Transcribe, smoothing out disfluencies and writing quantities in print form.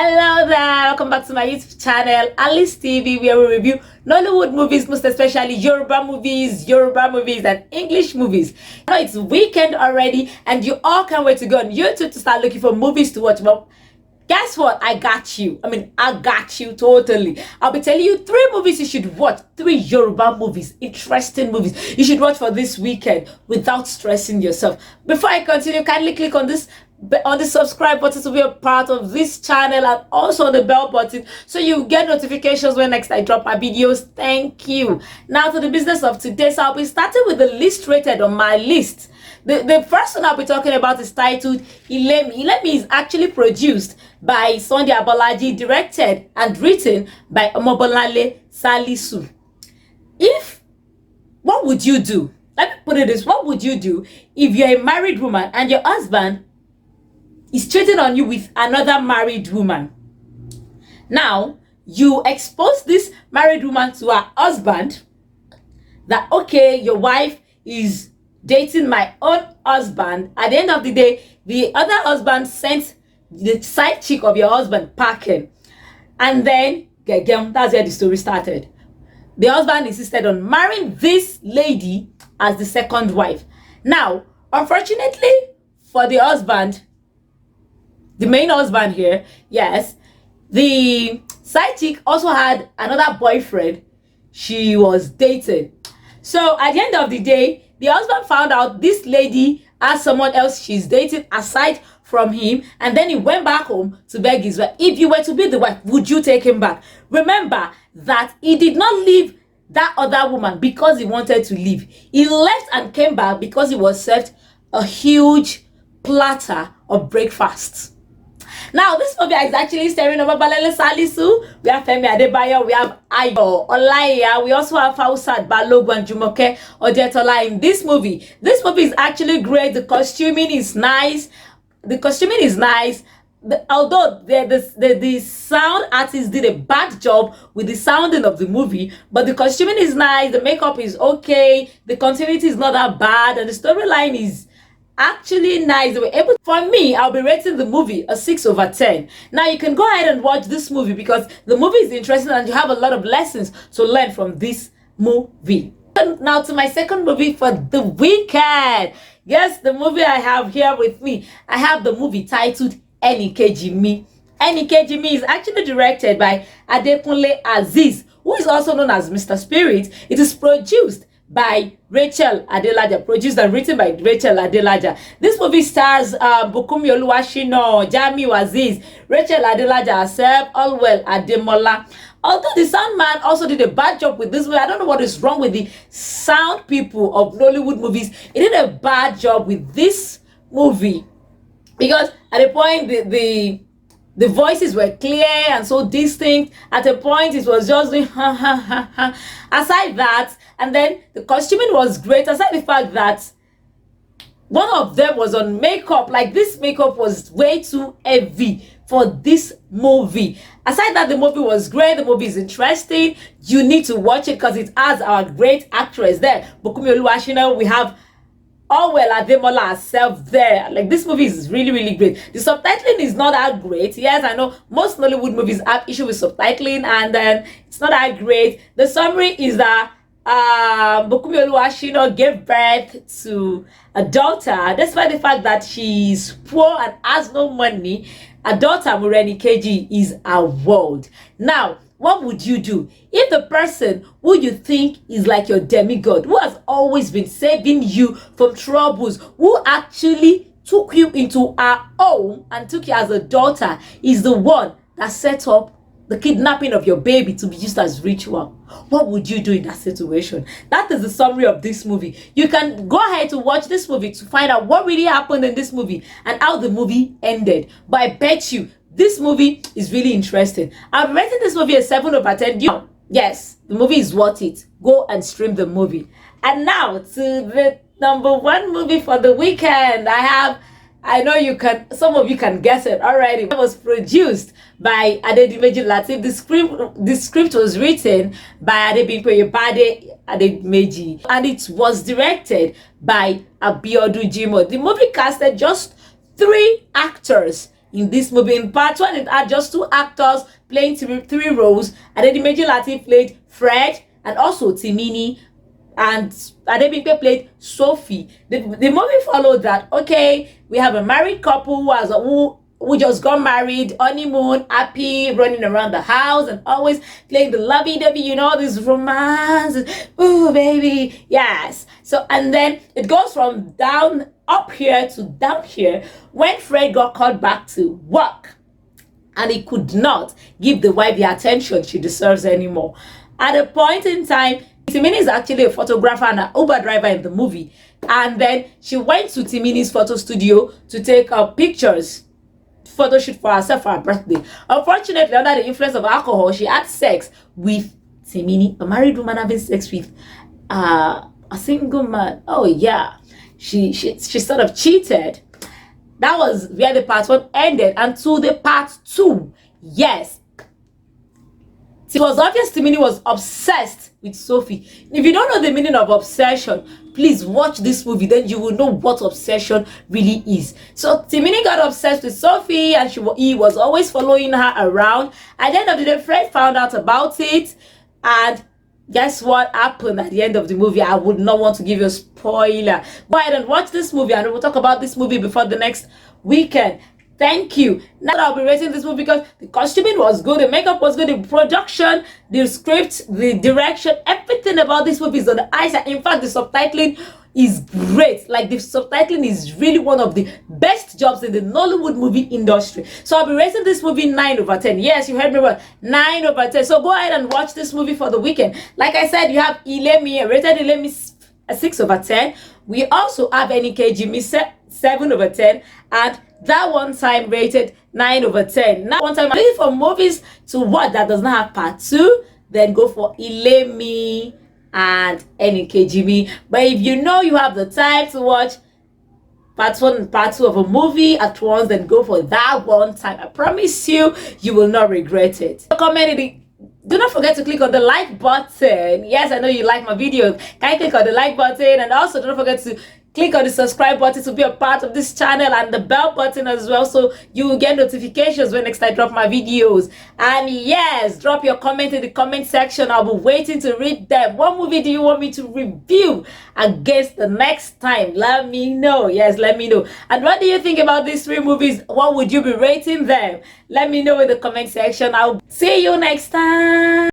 Hello there, welcome back to my YouTube channel, Alice TV, where we review Nollywood movies, most especially Yoruba movies, and English movies. I know it's weekend already, and you all can't wait to go on YouTube to start looking for movies to watch. But guess what? I got you. I got you totally. I'll be telling you 3 movies you should watch. 3 Yoruba movies, interesting movies you should watch for this weekend without stressing yourself. Before I continue, kindly click on the subscribe button to be a part of this channel, and also on the bell button so you get notifications when next I drop my videos. Thank you. Now to the business of today. So I'll be starting with the least rated on my list. The first one I'll be talking about is titled Ilemi. Ilemi is actually produced by Sunday Abolaji, directed and written by Omobolale Salisu. What would you do? Let me put it this: what would you do if you're a married woman and your husband is cheating on you with another married woman? Now, you expose this married woman to her husband that, okay, your wife is dating my own husband. At the end of the day, the other husband sent the side chick of your husband packing. And then, that's where the story started. The husband insisted on marrying this lady as the second wife. Now, unfortunately for the husband, the main husband here, yes, the side chick also had another boyfriend she was dating. So at the end of the day, the husband found out this lady has someone else she's dating aside from him, and then he went back home to beg his wife. If you were to be the wife, would you take him back? Remember that he did not leave that other woman because he wanted to leave. He left and came back because he was served a huge platter of breakfast. Now, this movie is actually starring Omobolale Salisu. We have Femi Adebayo, we have Ayo Olaiya, we also have Fausat Balogun and Jumoke Odetola in this movie. This movie is actually great. The costuming is nice. Although the sound artist did a bad job with the sounding of the movie, but the costuming is nice, the makeup is okay, the continuity is not that bad, and the storyline is actually nice. They were able. For me, I'll be rating the movie a 6/10. Now you can go ahead and watch this movie because the movie is interesting and you have a lot of lessons to learn from this movie. And now to my second movie for the weekend. Yes, the movie I have here with me, I have the movie titled Enikeji. Enikeji is actually directed by Jamiu Azeez, who is also known as Mr. Spirit. It is produced by Rachel Adelaja, produced and written by Rachel Adelaja. This movie stars bukunmi, Oluwasina, Jamiu Azeez, Rachel Adelaja herself, Allwell Ademola. Although the sound man also did a bad job with this movie, I don't know what is wrong with the sound people of Nollywood movies. He did a bad job with this movie because at a point the voices were clear and so distinct. At a point, it was just doing ha ha ha ha. Aside that, and then the costuming was great. Aside the fact that one of them was on makeup, like this makeup was way too heavy for this movie. Aside that, the movie was great. The movie is interesting. You need to watch it because it has our great actress there, bukunmi, Oluwasina. We have Allwell Ademola herself there. Like, this movie is really, really great. The subtitling is not that great. Yes, I know most Nollywood movies have issue with subtitling, and then it's not that great. The summary is that bukunmi Oluwasina gave birth to a daughter, despite the fact that she's poor and has no money. A daughter, Enikeji, is her world. Now, what would you do if the person who you think is like your demigod, who has always been saving you from troubles, who actually took you into her home and took you as a daughter, is the one that set up the kidnapping of your baby to be used as ritual? What would you do in that situation? That is the summary of this movie. You can go ahead to watch this movie to find out what really happened in this movie and how the movie ended. But I bet you this movie is really interesting. I'm rating this movie a 7/10. Yes, the movie is worth it. Go and stream the movie. And now to the number 1 movie for the weekend. I know some of you can guess it already. It was produced by Adedimeji Lateef. The script was written by Adebimpe Oyebade, Adedimeji, and it was directed by Abiodun Jimoh. The movie casted just 3 actors in this movie. In part 1, it had just 2 actors playing 3 roles. Adedimeji Lateef played Fred and also Timini, and Adebimpe played Sophie. The movie followed that. Okay, we have a married couple who just got married, honeymoon, happy, running around the house and always playing the lovey-dovey, you know, this romance. Oh, baby, yes. So, and then it goes from down up here to down here when Fred got called back to work and he could not give the wife the attention she deserves anymore. At a point in time, Timini is actually a photographer and an Uber driver in the movie. And then she went to Timini's photo studio to take pictures, photo shoot for herself for her birthday. Unfortunately, under the influence of alcohol, she had sex with Timini, a married woman having sex with a single man. Oh yeah, she sort of cheated. That was where the part 1 ended. And to the part 2, yes, it was obvious Timini was obsessed with Sophie. If you don't know the meaning of obsession, please watch this movie, then you will know what obsession really is. So Timini got obsessed with Sophie and he was always following her around. At the end of the day, Fred found out about it, and guess what happened at the end of the movie? I would not want to give you a spoiler. Go ahead and watch this movie, and we'll talk about this movie before the next weekend. Thank you. Now I'll be rating this movie because the costuming was good, the makeup was good, the production, the script, the direction, everything about this movie is on the eyes. In fact, the subtitling is great. Like, the subtitling is really one of the best jobs in the Nollywood movie industry. So I'll be rating this movie 9 over 10. Yes, you heard me well, 9 over 10. So go ahead and watch this movie for the weekend. Like I said, you have Ilemi, rated Ilemi 6 over 10. We also have Enikeji 7 over 10, and that one time rated 9 over 10. Now, one time I'm looking for movies to watch that does not have part 2, then go for Ilemi and Enikeji. But if you know you have the time to watch part 1 and part 2 of a movie at once, then go for that one time. I promise you, you will not regret it. Do not forget to click on the like button. Yes, I know you like my videos. Can you click on the like button? And also don't forget to click on the subscribe button to be a part of this channel, and the bell button as well, so you will get notifications when next I drop my videos. And yes, drop your comment in the comment section. I'll be waiting to read them. What movie do you want me to review against the next time? Let me know. Yes, let me know. And what do you think about these 3 movies? What would you be rating them? Let me know in the comment section. I'll see you next time.